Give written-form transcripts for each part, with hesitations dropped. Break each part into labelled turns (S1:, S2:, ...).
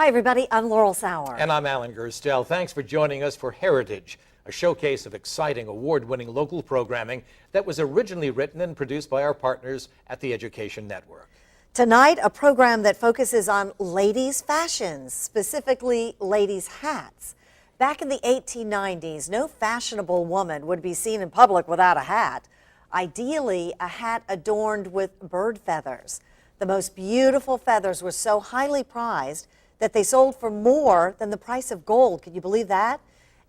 S1: Hi, everybody. I'm Laurel Sauer.
S2: And I'm Alan Gerstel. Thanks for joining us for Heritage, a showcase of exciting, award-winning local programming that was originally written and produced by our partners at the Education Network.
S1: Tonight, a program that focuses on ladies' fashions, specifically ladies' hats. Back in the 1890s, no fashionable woman would be seen in public without a hat. Ideally, a hat adorned with bird feathers. The most beautiful feathers were so highly prized that they sold for more than the price of gold. Can you believe that?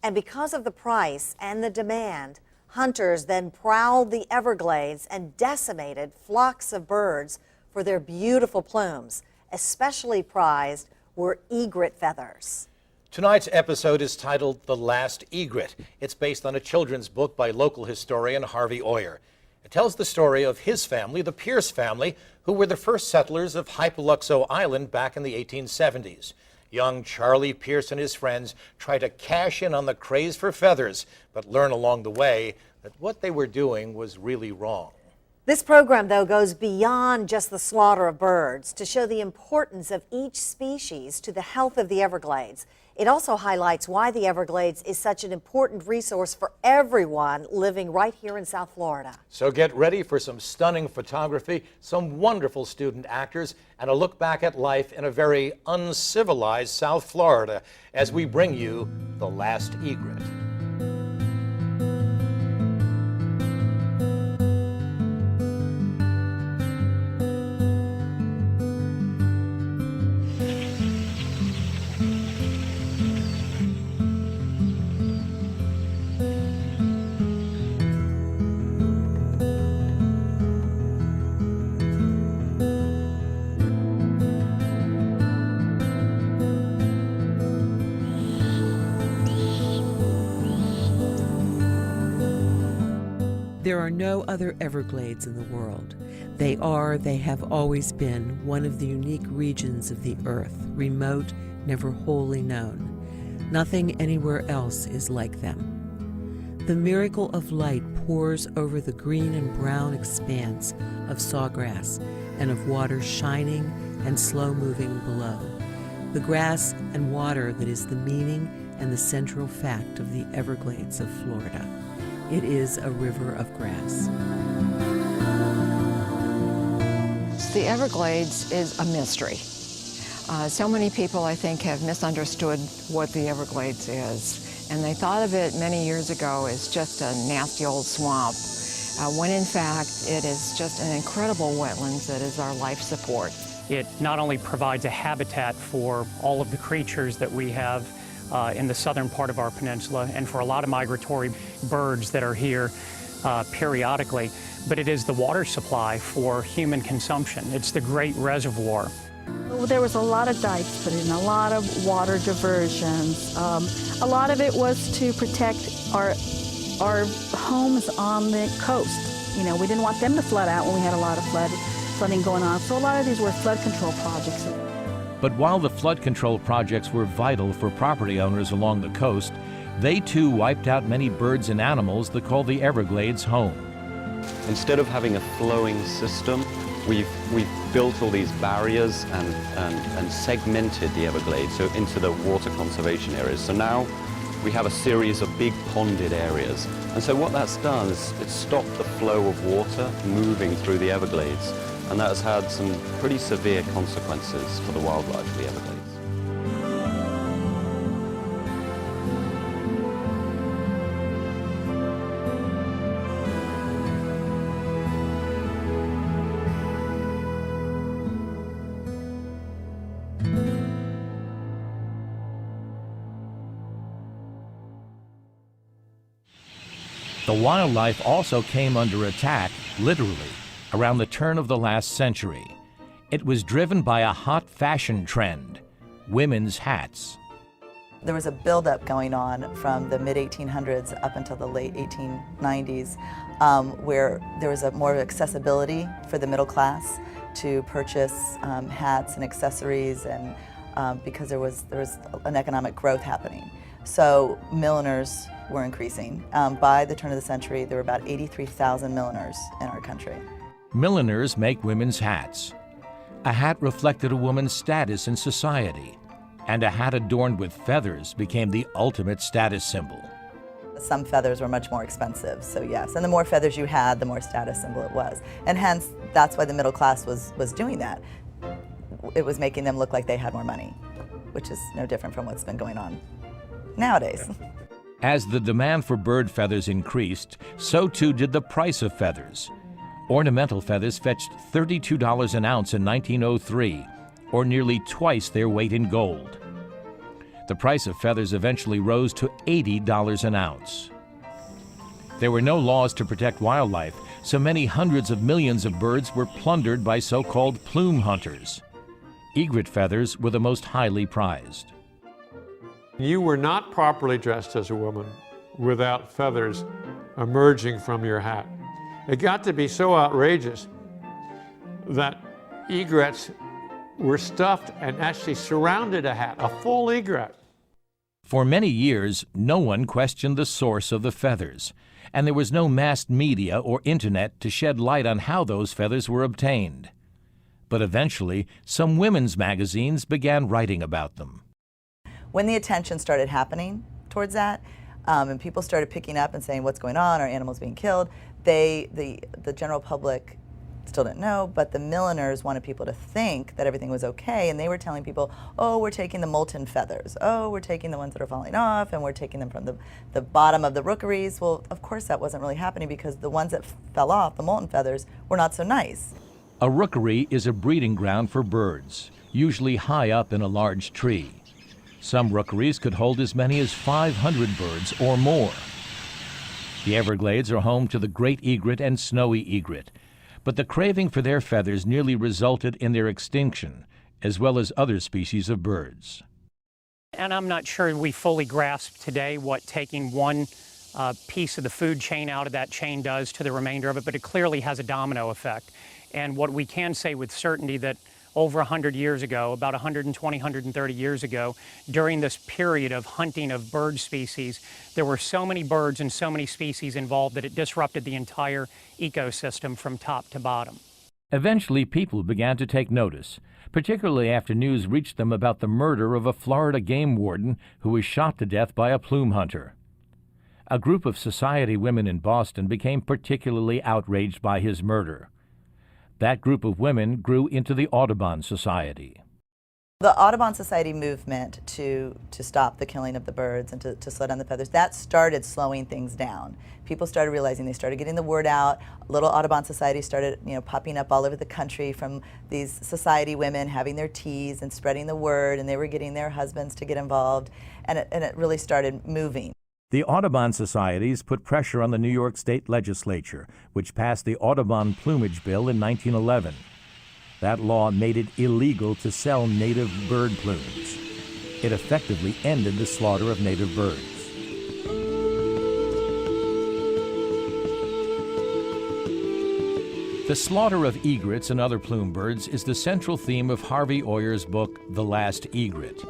S1: And because of the price and the demand, hunters then prowled the Everglades and decimated flocks of birds for their beautiful plumes. Especially prized were egret feathers.
S2: Tonight's episode is titled The Last Egret. It's based on a children's book by local historian Harvey Oyer. It tells the story of his family, the Pierce family, who were the first settlers of Hypoluxo Island back in the 1870s. Young Charlie Pierce and his friends try to cash in on the craze for feathers, but learn along the way that what they were doing was really wrong.
S1: This program, though, goes beyond just the slaughter of birds to show the importance of each species to the health of the Everglades. It also highlights why the Everglades is such an important resource for everyone living right here in South Florida.
S2: So get ready for some stunning photography, some wonderful student actors, and a look back at life in a very uncivilized South Florida as we bring you The Last Egret.
S3: There are no other Everglades in the world. They have always been one of the unique regions of the earth, remote, never wholly known. Nothing anywhere else is like them. The miracle of light pours over the green and brown expanse of sawgrass and of water shining and slow-moving below. The grass and water that is the meaning and the central fact of the Everglades of Florida. It is a river of grass.
S4: The Everglades is a mystery. So many people, I think, have misunderstood what the Everglades is. And they thought of it many years ago as just a nasty old swamp, when in fact it is just an incredible wetlands that is our life support.
S5: It not only provides a habitat for all of the creatures that we have in the southern part of our peninsula and for a lot of migratory birds that are here periodically, but it is the water supply for human consumption. It's the great reservoir.
S6: There was a lot of dikes put in, a lot of water diversions. A lot of it was to protect our homes on the coast. You know, we didn't want them to flood out when we had a lot of flooding going on. So a lot of these were flood control projects.
S7: But while the flood control projects were vital for property owners along the coast, they too wiped out many birds and animals that call the Everglades home.
S8: Instead of having a flowing system, we've built all these barriers and segmented the Everglades into the water conservation areas. So now we have a series of big ponded areas. And so what that's done is it's stopped the flow of water moving through the Everglades. And that has had some pretty severe consequences for the wildlife of the Everglades.
S7: The wildlife also came under attack, literally, around the turn of the last century. It was driven by a hot fashion trend, women's hats.
S9: There was a buildup going on from the mid-1800s up until the late 1890s where there was more accessibility for the middle class to purchase hats and accessories, and because there was an economic growth happening. So milliners were increasing. By the turn of the century, there were about 83,000 milliners in our country.
S7: Milliners make women's hats. A hat reflected a woman's status in society. and a hat adorned with feathers became the ultimate status symbol.
S9: Some feathers were much more expensive, so yes. And the more feathers you had, the more status symbol it was. And hence, that's why the middle class was doing that. It was making them look like they had more money, which is no different from what's been going on nowadays.
S7: As the demand for bird feathers increased, so too did the price of feathers. Ornamental feathers fetched $32 an ounce in 1903, or nearly twice their weight in gold. The price of feathers eventually rose to $80 an ounce. There were no laws to protect wildlife, so many hundreds of millions of birds were plundered by so-called plume hunters. Egret feathers were the most highly prized.
S10: You were not properly dressed as a woman without feathers emerging from your hat. It got to be so outrageous that egrets were stuffed and actually surrounded a hat, a full egret.
S7: For many years, no one questioned the source of the feathers, and there was no mass media or internet to shed light on how those feathers were obtained. But eventually, some women's magazines began writing about them.
S9: When the attention started happening towards that, and people started picking up and saying, what's going on, are animals being killed, the general public still didn't know, but the milliners wanted people to think that everything was okay, and they were telling people, oh, we're taking the molten feathers, oh, we're taking the ones that are falling off, and we're taking them from the bottom of the rookeries. Well, of course that wasn't really happening, because the ones that fell off, the molten feathers, were not so nice.
S7: A rookery is a breeding ground for birds, usually high up in a large tree. Some rookeries could hold as many as 500 birds or more. The Everglades are home to the great egret and snowy egret, but the craving for their feathers nearly resulted in their extinction, as well as other species of birds.
S5: And I'm not sure we fully grasp today what taking one piece of the food chain out of that chain does to the remainder of it, but it clearly has a domino effect. And what we can say with certainty that over 100 years ago, about 120, 130 years ago, during this period of hunting of bird species, there were so many birds and so many species involved that it disrupted the entire ecosystem from top to bottom.
S7: Eventually, people began to take notice, particularly after news reached them about the murder of a Florida game warden who was shot to death by a plume hunter. A group of society women in Boston became particularly outraged by his murder. That group of women grew into the Audubon Society.
S9: The Audubon Society movement to stop the killing of the birds and to slow down the feathers, that started slowing things down. People started realizing, they started getting the word out. Little Audubon societies started, popping up all over the country from these society women having their teas and spreading the word, and they were getting their husbands to get involved, and it really started moving.
S7: The Audubon Societies put pressure on the New York State Legislature, which passed the Audubon Plumage Bill in 1911. That law made it illegal to sell native bird plumes. It effectively ended the slaughter of native birds. The slaughter of egrets and other plume birds is the central theme of Harvey Oyer's book, The Last Egret.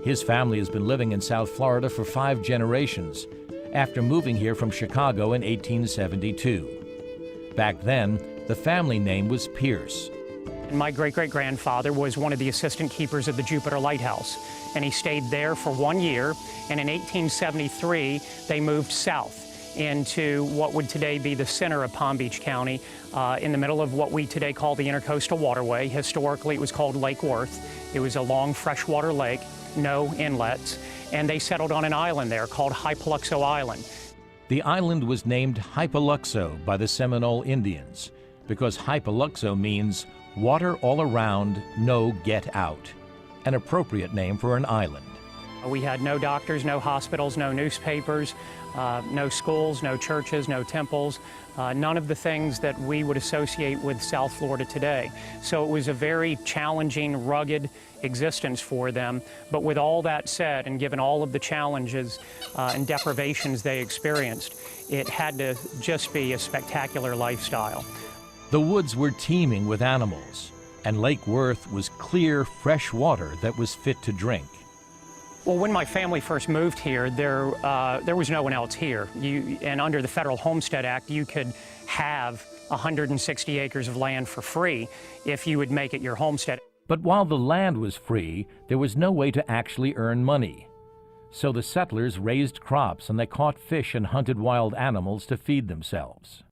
S7: His family has been living in South Florida for 5 generations, after moving here from Chicago in 1872. Back then, the family name was Pierce.
S5: My great-great-grandfather was one of the assistant keepers of the Jupiter Lighthouse, and he stayed there for 1 year, and in 1873, they moved south into what would today be the center of Palm Beach County, in the middle of what we today call the Intercoastal Waterway. Historically, it was called Lake Worth. It was a long freshwater lake, no inlets, and they settled on an island there called Hypoluxo Island.
S7: The island was named Hypoluxo by the Seminole Indians because Hypoluxo means water all around, no get out, an appropriate name for an island.
S5: We had no doctors, no hospitals, no newspapers, no schools, no churches, no temples, none of the things that we would associate with South Florida today. So it was a very challenging, rugged existence for them. But with all that said, and given all of the challenges and deprivations they experienced, it had to just be a spectacular lifestyle.
S7: The woods were teeming with animals, and Lake Worth was clear, fresh water that was fit to drink.
S5: Well, when my family first moved here, there was no one else here. And under the Federal Homestead Act, you could have 160 acres of land for free if you would make it your homestead.
S7: But while the land was free, there was no way to actually earn money. So the settlers raised crops and they caught fish and hunted wild animals to feed themselves.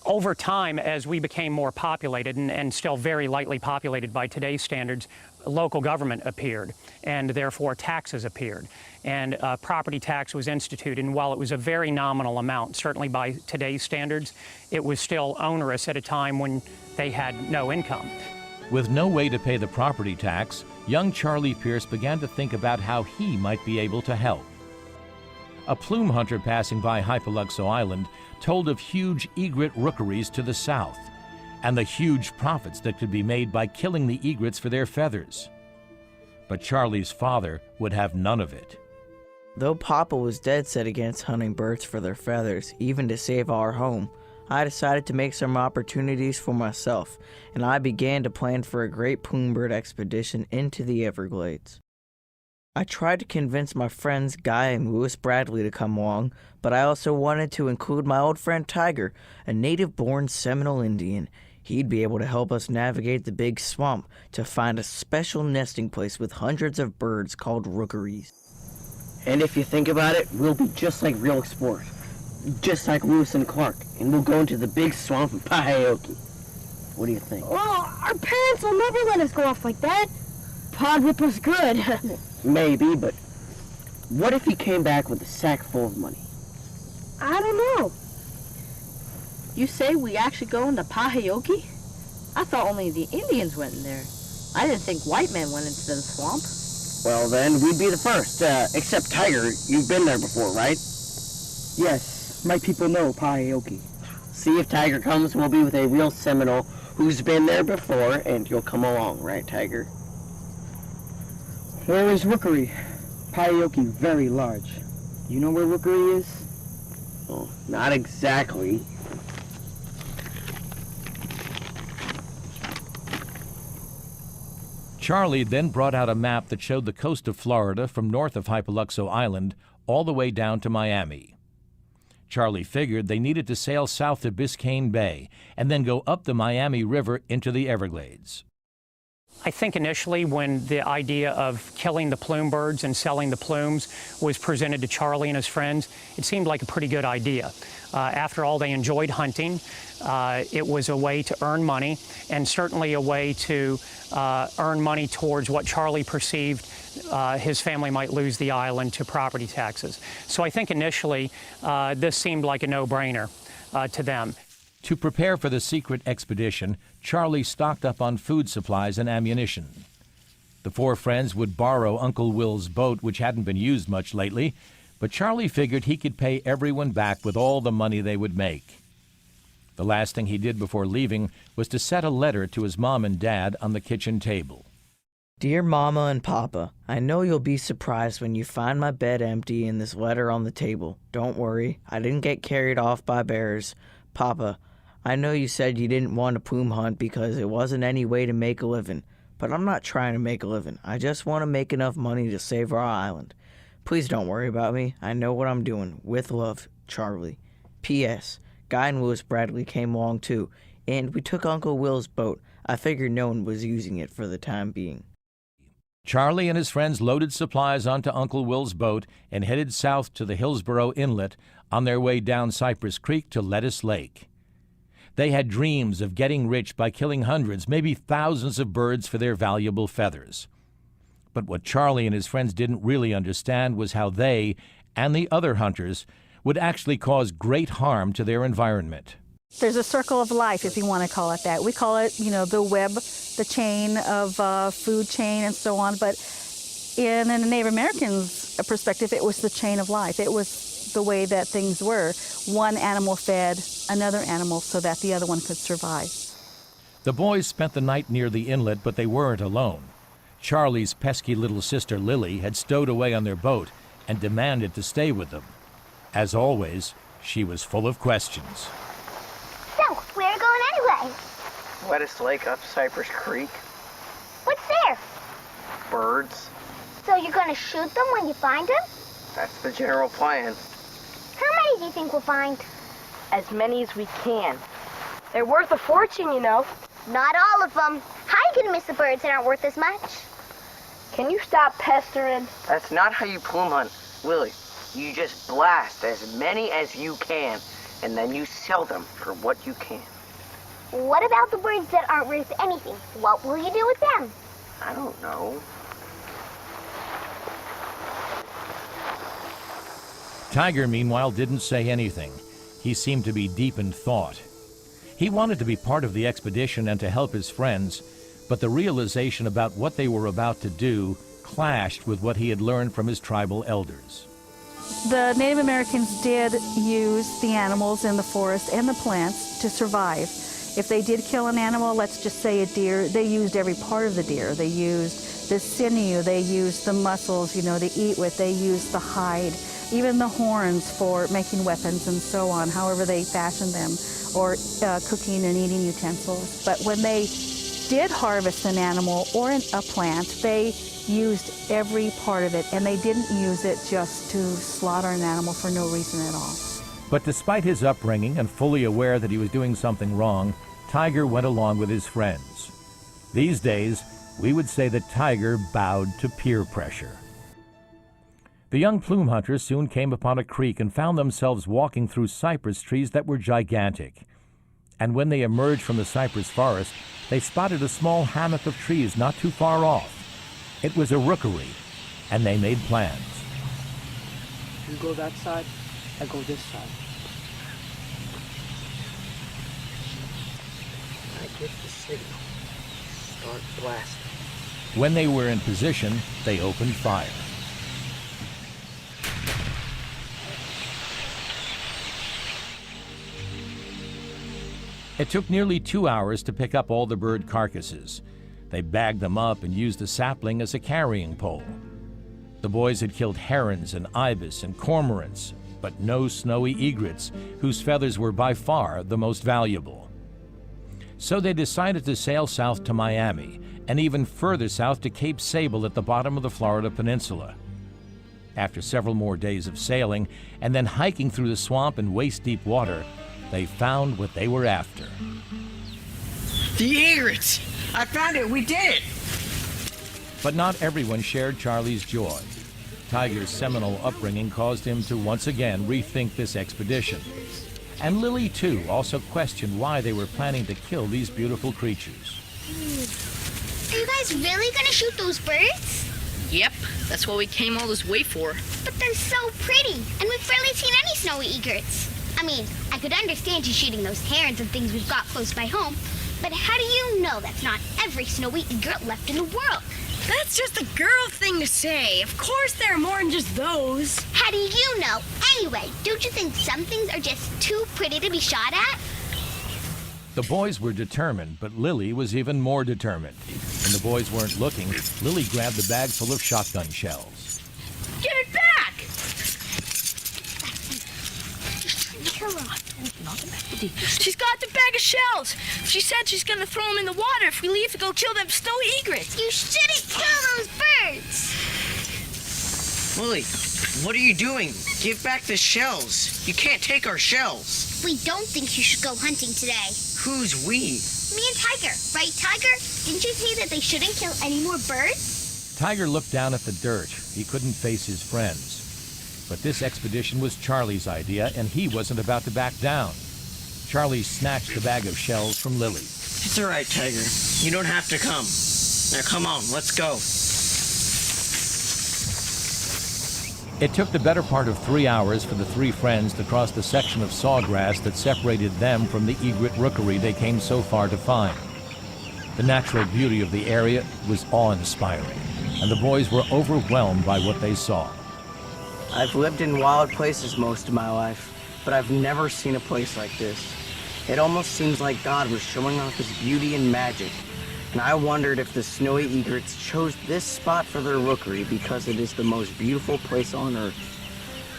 S5: Over time, as we became more populated and still very lightly populated by today's standards, local government appeared, and therefore taxes appeared. And property tax was instituted, and while it was a very nominal amount, certainly by today's standards, it was still onerous at a time when they had no income.
S7: With no way to pay the property tax, young Charlie Pierce began to think about how he might be able to help. A plume hunter passing by Hypoluxo Island told of huge egret rookeries to the south, and the huge profits that could be made by killing the egrets for their feathers. But Charlie's father would have none of it.
S11: Though Papa was dead set against hunting birds for their feathers, even to save our home, I decided to make some opportunities for myself, and I began to plan for a great plume bird expedition into the Everglades. I tried to convince my friends Guy and Lewis Bradley to come along, but I also wanted to include my old friend Tiger, a native-born Seminole Indian. He'd be able to help us navigate the big swamp to find a special nesting place with hundreds of birds called rookeries.
S12: And if you think about it, we'll be just like real explorers, just like Lewis and Clark, and we'll go into the big swamp in Pahaoki. What do you think?
S13: Well, our parents will never let us go off like that. Pod whip us good.
S12: Maybe, but what if he came back with a sack full of money?
S13: I don't know. You say we actually go into Pahaoki? I thought only the Indians went in there. I didn't think white men went into the swamp.
S12: Well, then, we'd be the first. Except Tiger, you've been there before, right?
S14: Yes, my people know Pahaoki.
S12: See if Tiger comes, we'll be with a real Seminole who's been there before, and you'll come along, right, Tiger?
S14: Where is Rookery? Pahaoki very large. You know where Rookery is?
S12: Oh, not exactly.
S7: Charlie then brought out a map that showed the coast of Florida from north of Hypoluxo Island all the way down to Miami. Charlie figured they needed to sail south to Biscayne Bay and then go up the Miami River into the Everglades.
S5: I think initially when the idea of killing the plume birds and selling the plumes was presented to Charlie and his friends, it seemed like a pretty good idea. After all, they enjoyed hunting. It was a way to earn money, and certainly a way to earn money towards what Charlie perceived his family might lose the island to property taxes. So I think initially this seemed like a no-brainer to them.
S7: To prepare for the secret expedition, Charlie stocked up on food supplies and ammunition. The four friends would borrow Uncle Will's boat, which hadn't been used much lately, but Charlie figured he could pay everyone back with all the money they would make. The last thing he did before leaving was to set a letter to his mom and dad on the kitchen table.
S11: Dear Mama and Papa, I know you'll be surprised when you find my bed empty and this letter on the table. Don't worry, I didn't get carried off by bears. Papa, I know you said you didn't want to plume hunt because it wasn't any way to make a living, but I'm not trying to make a living. I just want to make enough money to save our island. Please don't worry about me. I know what I'm doing. With love, Charlie. P.S. Guy and Lewis Bradley came along too, and we took Uncle Will's boat. I figured no one was using it for the time being.
S7: Charlie and his friends loaded supplies onto Uncle Will's boat and headed south to the Hillsborough Inlet on their way down Cypress Creek to Lettuce Lake. They had dreams of getting rich by killing hundreds, maybe thousands of birds for their valuable feathers. But what Charlie and his friends didn't really understand was how they, and the other hunters, would actually cause great harm to their environment.
S6: There's a circle of life, if you want to call it that. We call it, the web, the chain of food chain and so on. But in the Native Americans' perspective, it was the chain of life. It was the way that things were. One animal fed another animal so that the other one could survive.
S7: The boys spent the night near the inlet, but they weren't alone. Charlie's pesky little sister Lily had stowed away on their boat and demanded to stay with them. As always, she was full of questions.
S13: So, where are we going anyway?
S12: Lettuce Lake up Cypress Creek.
S13: What's there?
S12: Birds.
S13: So you're going to shoot them when you find them?
S12: That's the general plan.
S13: How many do you think we'll find?
S15: As many as we can. They're worth a fortune, you know.
S13: Not all of them. Hide
S15: I'm gonna miss the birds that aren't worth as much.
S13: Can you stop pestering?
S12: That's not how you plume hunt, Willie. You just blast as many as you can, and then you sell them for what you can.
S15: What about the birds that aren't worth anything? What will you do with them?
S12: I don't know.
S7: Tiger, meanwhile, didn't say anything. He seemed to be deep in thought. He wanted to be part of the expedition and to help his friends, but the realization about what they were about to do clashed with what he had learned from his tribal elders.
S6: The Native Americans did use the animals in the forest and the plants to survive. If they did kill an animal, let's just say a deer, they used every part of the deer. They used the sinew, they used the muscles, to eat with, they used the hide, even the horns for making weapons and so on, however they fashioned them, or cooking and eating utensils. But when they did harvest an animal or a plant, they used every part of it, and they didn't use it just to slaughter an animal for no reason at all.
S7: But despite his upbringing and fully aware that he was doing something wrong, Tiger went along with his friends. These days, we would say that Tiger bowed to peer pressure. The young plume hunters soon came upon a creek and found themselves walking through cypress trees that were gigantic. And when they emerged from the cypress forest, they spotted a small hammock of trees not too far off. It was a rookery, and they made plans.
S14: You go that side, I go this side. I get the signal. Start blasting.
S7: When they were in position, they opened fire. It took nearly 2 hours to pick up all the bird carcasses. They bagged them up and used the sapling as a carrying pole. The boys had killed herons and ibis and cormorants, but no snowy egrets, whose feathers were by far the most valuable. So they decided to sail south to Miami, and even further south to Cape Sable at the bottom of the Florida Peninsula. After several more days of sailing, and then hiking through the swamp and waist-deep water, they found what they were after.
S12: The egrets! I found it! We did it!
S7: But not everyone shared Charlie's joy. Tiger's seminal upbringing caused him to once again rethink this expedition. And Lily, too, also questioned why they were planning to kill these beautiful creatures.
S15: Are you guys really gonna shoot those birds?
S13: Yep, that's what we came all this way for.
S15: But they're so pretty, and we've barely seen any snowy egrets. I mean, I could understand you shooting those herons and things we've got close by home, but how do you know that's not every snowy egret left in the world?
S16: That's just a girl thing to say. Of course there are more than just those.
S15: How do you know? Anyway, don't you think some things are just too pretty to be shot at?
S7: The boys were determined, but Lily was even more determined. When the boys weren't looking, Lily grabbed a bag full of shotgun shells.
S16: Give it back! She's got the bag of shells. She said she's gonna throw them in the water if we leave to go kill them snowy egrets.
S15: You shouldn't kill those birds!
S12: Willie, what are you doing? Give back the shells. You can't take our shells.
S15: We don't think you should go hunting today.
S12: Who's we?
S15: Me and Tiger. Right, Tiger? Didn't you say that they shouldn't kill any more birds?
S7: Tiger looked down at the dirt. He couldn't face his friends. But this expedition was Charlie's idea, and he wasn't about to back down. Charlie snatched the bag of shells from Lily.
S12: It's all right, Tiger. You don't have to come. Now come on, let's go.
S7: It took the better part of 3 hours for the three friends to cross the section of sawgrass that separated them from the egret rookery they came so far to find. The natural beauty of the area was awe-inspiring, and the boys were overwhelmed by what they saw.
S14: I've lived in wild places most of my life, but I've never seen a place like this. It almost seems like God was showing off his beauty and magic, and I wondered if the snowy egrets chose this spot for their rookery because it is the most beautiful place on earth.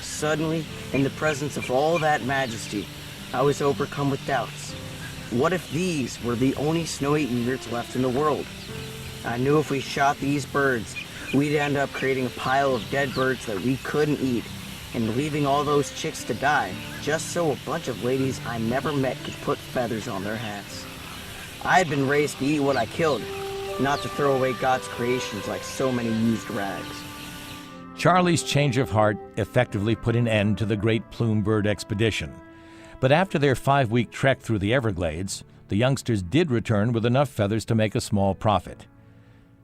S14: Suddenly, in the presence of all that majesty, I was overcome with doubts. What if these were the only snowy egrets left in the world? I knew if we shot these birds, we'd end up creating a pile of dead birds that we couldn't eat, and leaving all those chicks to die, just so a bunch of ladies I never met could put feathers on their hats. I had been raised to eat what I killed, not to throw away God's creations like so many used rags.
S7: Charlie's change of heart effectively put an end to the great plume bird expedition. But after their 5-week trek through the Everglades, the youngsters did return with enough feathers to make a small profit.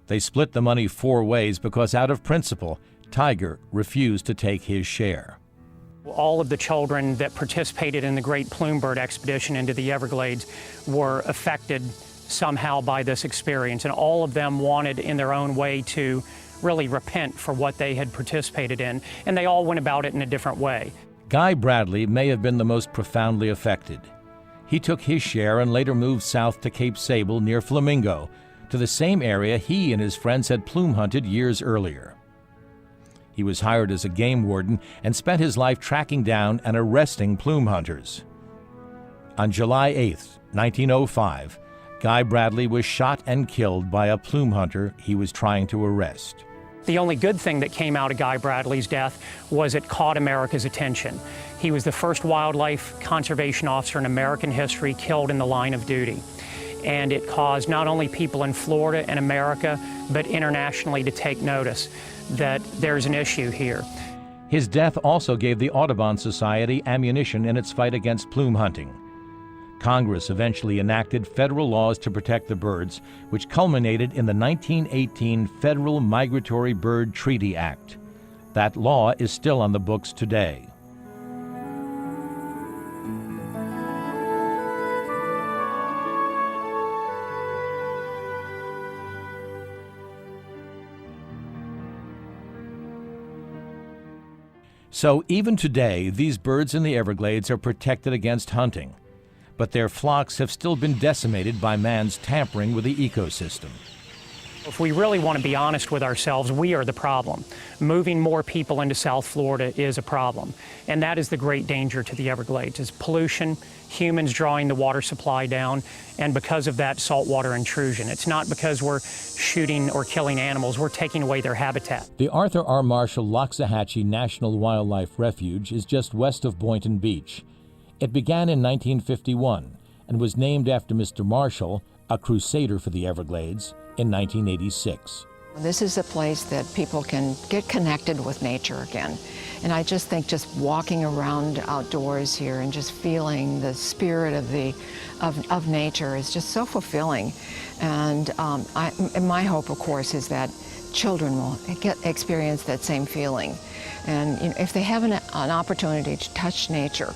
S7: They split the money 4 ways because, out of principle, Tiger refused to take his share.
S5: All of the children that participated in the Great Plume Bird Expedition into the Everglades were affected somehow by this experience, and all of them wanted in their own way to really repent for what they had participated in, and they all went about it in a different way.
S7: Guy Bradley may have been the most profoundly affected. He took his share and later moved south to Cape Sable near Flamingo, to the same area he and his friends had plume hunted years earlier. He was hired as a game warden and spent his life tracking down and arresting plume hunters. On July 8, 1905, Guy Bradley was shot and killed by a plume hunter he was trying to arrest.
S5: The only good thing that came out of Guy Bradley's death was it caught America's attention. He was the first wildlife conservation officer in American history killed in the line of duty. And it caused not only people in Florida and America, but internationally to take notice that there's an issue here.
S7: His death also gave the Audubon Society ammunition in its fight against plume hunting. Congress eventually enacted federal laws to protect the birds, which culminated in the 1918 Federal Migratory Bird Treaty Act. That law is still on the books today. So even today, these birds in the Everglades are protected against hunting, but their flocks have still been decimated by man's tampering with the ecosystem.
S5: If we really want to be honest with ourselves, we are the problem. Moving more people into South Florida is a problem, and that is the great danger to the Everglades, is pollution, humans drawing the water supply down, and because of that, saltwater intrusion. It's not because we're shooting or killing animals, we're taking away their habitat.
S7: The Arthur R. Marshall Loxahatchee National Wildlife Refuge is just west of Boynton Beach. It began in 1951 and was named after Mr. Marshall, a crusader for the Everglades, in 1986.
S4: This is a place that people can get connected with nature again. And I just think just walking around outdoors here and just feeling the spirit of nature is just so fulfilling. And my hope, of course, is that children will experience that same feeling. And if they have an opportunity to touch nature,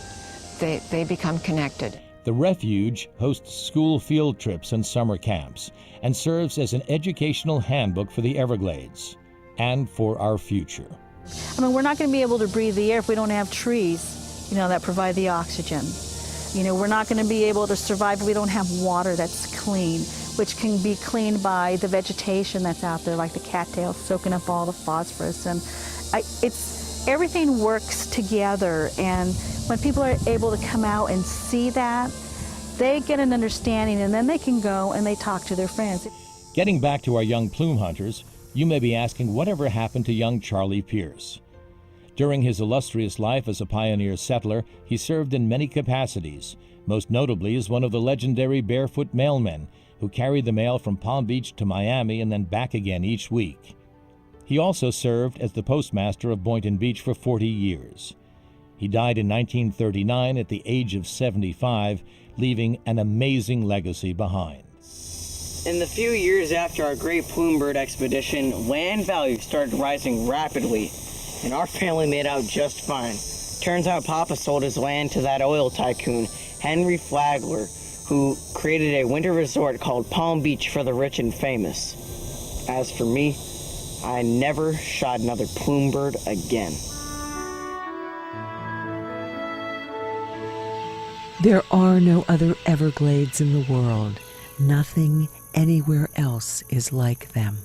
S4: they become connected.
S7: The refuge hosts school field trips and summer camps and serves as an educational handbook for the Everglades and for our future.
S6: I mean, we're not going to be able to breathe the air if we don't have trees, that provide the oxygen. We're not going to be able to survive if we don't have water that's clean, which can be cleaned by the vegetation that's out there, like the cattails soaking up all the phosphorus. And everything works together, and when people are able to come out and see that, they get an understanding, and then they can go and they talk to their friends.
S7: Getting back to our young plume hunters, you may be asking whatever happened to young Charlie Pierce. During his illustrious life as a pioneer settler, he served in many capacities, most notably as one of the legendary barefoot mailmen who carried the mail from Palm Beach to Miami and then back again each week. He also served as the postmaster of Boynton Beach for 40 years. He died in 1939 at the age of 75, leaving an amazing legacy behind.
S12: In the few years after our Great Plume Bird expedition, land values started rising rapidly, and our family made out just fine. Turns out Papa sold his land to that oil tycoon, Henry Flagler, who created a winter resort called Palm Beach for the rich and famous. As for me, I never shot another plume bird again.
S3: There are no other Everglades in the world. Nothing anywhere else is like them.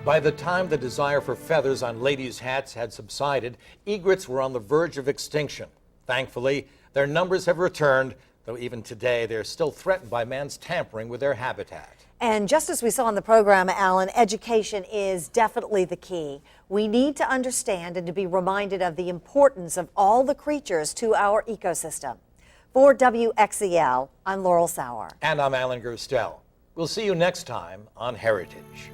S2: By the time the desire for feathers on ladies' hats had subsided, egrets were on the verge of extinction. Thankfully, their numbers have returned, though even today they're still threatened by man's tampering with their habitat.
S1: And just as we saw in the program, Alan, education is definitely the key. We need to understand and to be reminded of the importance of all the creatures to our ecosystem. For WXEL, I'm Laurel Sauer.
S2: And I'm Alan Gerstel. We'll see you next time on Heritage.